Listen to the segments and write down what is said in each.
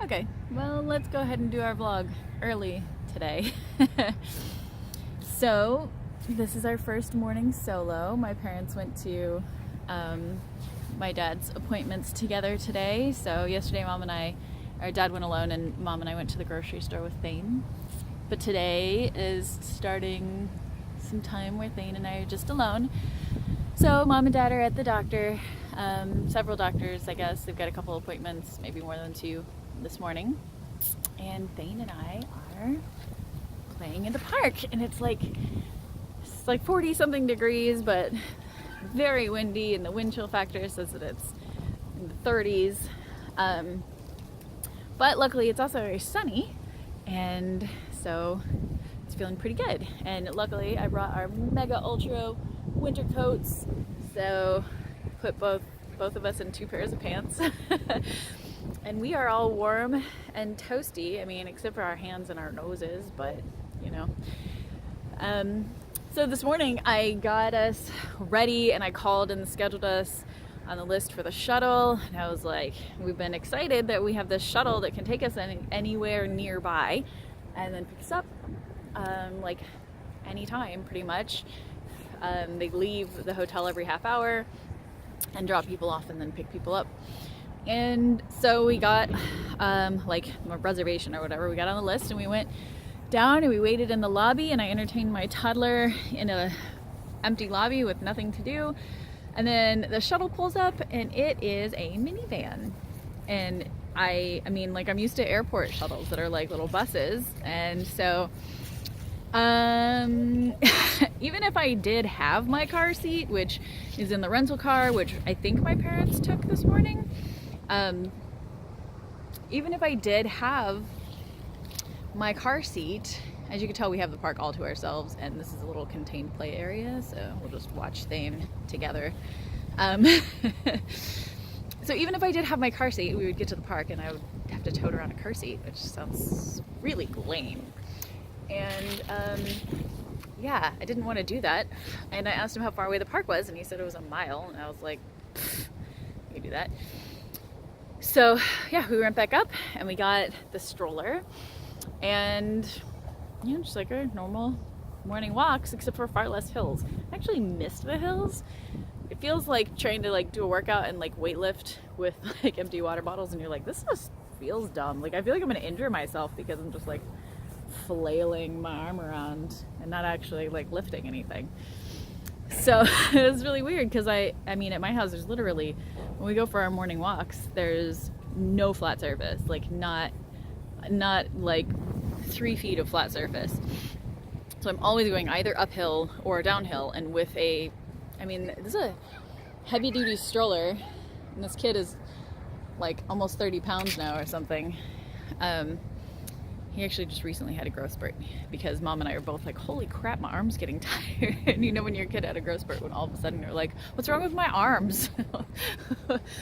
Okay, well, let's go ahead and do our vlog early today. So, this is our first morning solo. My parents went to my dad's appointments together today. So yesterday our dad went alone and Mom and I went to the grocery store with Thane. But today is starting some time where Thane and I are just alone. So Mom and Dad are at the doctor, several doctors, I guess. They've got a couple appointments, maybe more than 2 this morning. And Thane and I are playing in the park, and it's like 40 something degrees, but very windy, and the wind chill factor says that it's in the 30s. But luckily it's also very sunny, and so it's feeling pretty good. And luckily I brought our mega ultra winter coats, so put both of us in 2 pairs of pants. And we are all warm and toasty, I mean, except for our hands and our noses, but you know. So this morning I got us ready and I called and scheduled us on the list for the shuttle. And I was like, we've been excited that we have this shuttle that can take us anywhere nearby and then pick us up like anytime pretty much. They leave the hotel every half hour and drop people off and then pick people up. And so we got like a reservation or whatever. We got on the list and we went down and we waited in the lobby, and I entertained my toddler in a empty lobby with nothing to do. And then the shuttle pulls up and it is a minivan. And I mean, like, I'm used to airport shuttles that are like little buses. And so even if I did have my car seat, which is in the rental car, which I think my parents took this morning, even if I did have my car seat, as you can tell, we have the park all to ourselves, and this is a little contained play area, so we'll just watch Thane together. So even if I did have my car seat, we would get to the park and I would have to tote around a car seat, which sounds really lame. And yeah, I didn't want to do that. And I asked him how far away the park was, and he said it was a mile, and I was like, you can do that. So yeah, we went back up and we got the stroller, and you know, just like our normal morning walks, except for far less hills. I actually missed the hills. It feels like trying to like do a workout and like weightlift with like empty water bottles, and you're like, this just feels dumb. Like, I feel like I'm gonna injure myself because I'm just like flailing my arm around and not actually like lifting anything. So it was really weird because I mean, at my house there's literally, when we go for our morning walks, there's no flat surface, like not like 3 feet of flat surface. So I'm always going either uphill or downhill, and with I mean, this is a heavy duty stroller, and this kid is like almost 30 pounds now or something. He actually just recently had a growth spurt because Mom and I are both like, holy crap, my arm's getting tired. And you know when your kid had a growth spurt, when all of a sudden you're like, what's wrong with my arms?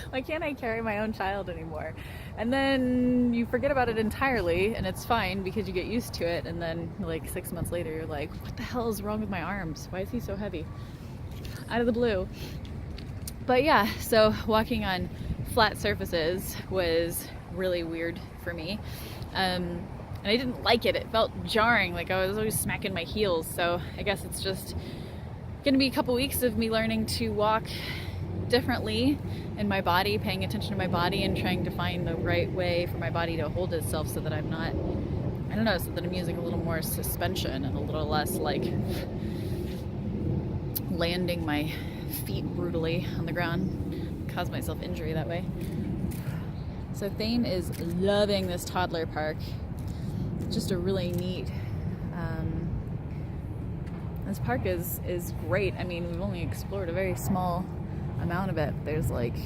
Why can't I carry my own child anymore? And then you forget about it entirely, and it's fine because you get used to it. And then like 6 months later, you're like, what the hell is wrong with my arms? Why is he so heavy? Out of the blue. But yeah, so walking on flat surfaces was really weird for me. And I didn't like it. It felt jarring, like I was always smacking my heels. So I guess it's just gonna be a couple weeks of me learning to walk differently in my body, paying attention to my body and trying to find the right way for my body to hold itself so that I'm not, I don't know, so that I'm using a little more suspension and a little less like landing my feet brutally on the ground, cause myself injury that way. So Thane is loving this toddler park. It's just a really neat, this park is great. I mean, we've only explored a very small amount of it. There's like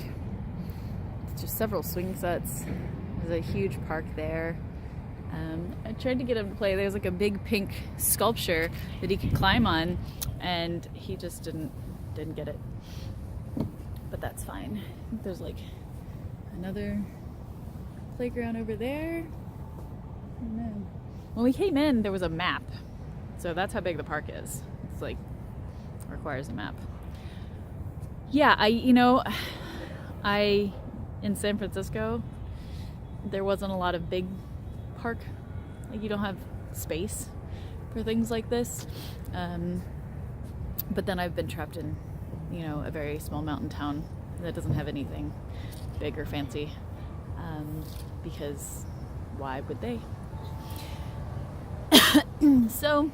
just several swing sets. There's a huge park there. I tried to get him to play. There's like a big pink sculpture that he could climb on, and he just didn't get it. But that's fine. I think there's like another playground over there. I don't know. When we came in, there was a map, so that's how big the park is. It's like requires a map. Yeah, I in San Francisco, there wasn't a lot of big park, like you don't have space for things like this. But then I've been trapped in, you know, a very small mountain town that doesn't have anything big or fancy, because why would they? So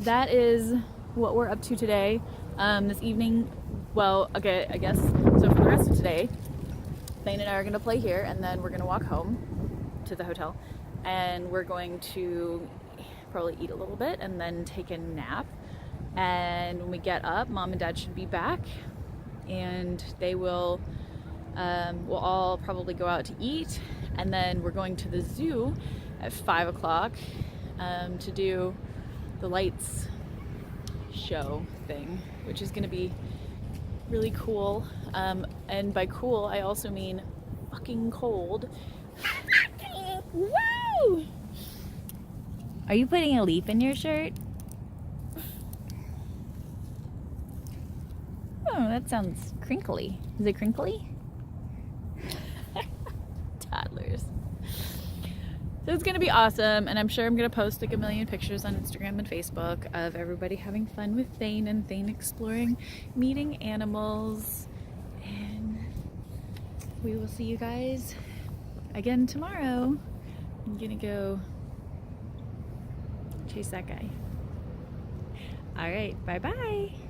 that is what we're up to today. This evening, well, okay, I guess, so for the rest of today, Thane and I are going to play here, and then we're going to walk home to the hotel, and we're going to probably eat a little bit and then take a nap. And when we get up, Mom and Dad should be back, and they will, we'll all probably go out to eat, and then we're going to the zoo at 5 o'clock to do the lights show thing, which is going to be really cool. And by cool, I also mean fucking cold. Woo! Are you putting a leaf in your shirt? Oh, that sounds crinkly. Is it crinkly? Toddlers. So it's gonna be awesome, and I'm sure I'm gonna post like a million pictures on Instagram and Facebook of everybody having fun with Thane and Thane exploring, meeting animals, and we will see you guys again tomorrow. I'm gonna go chase that guy. All right, bye-bye.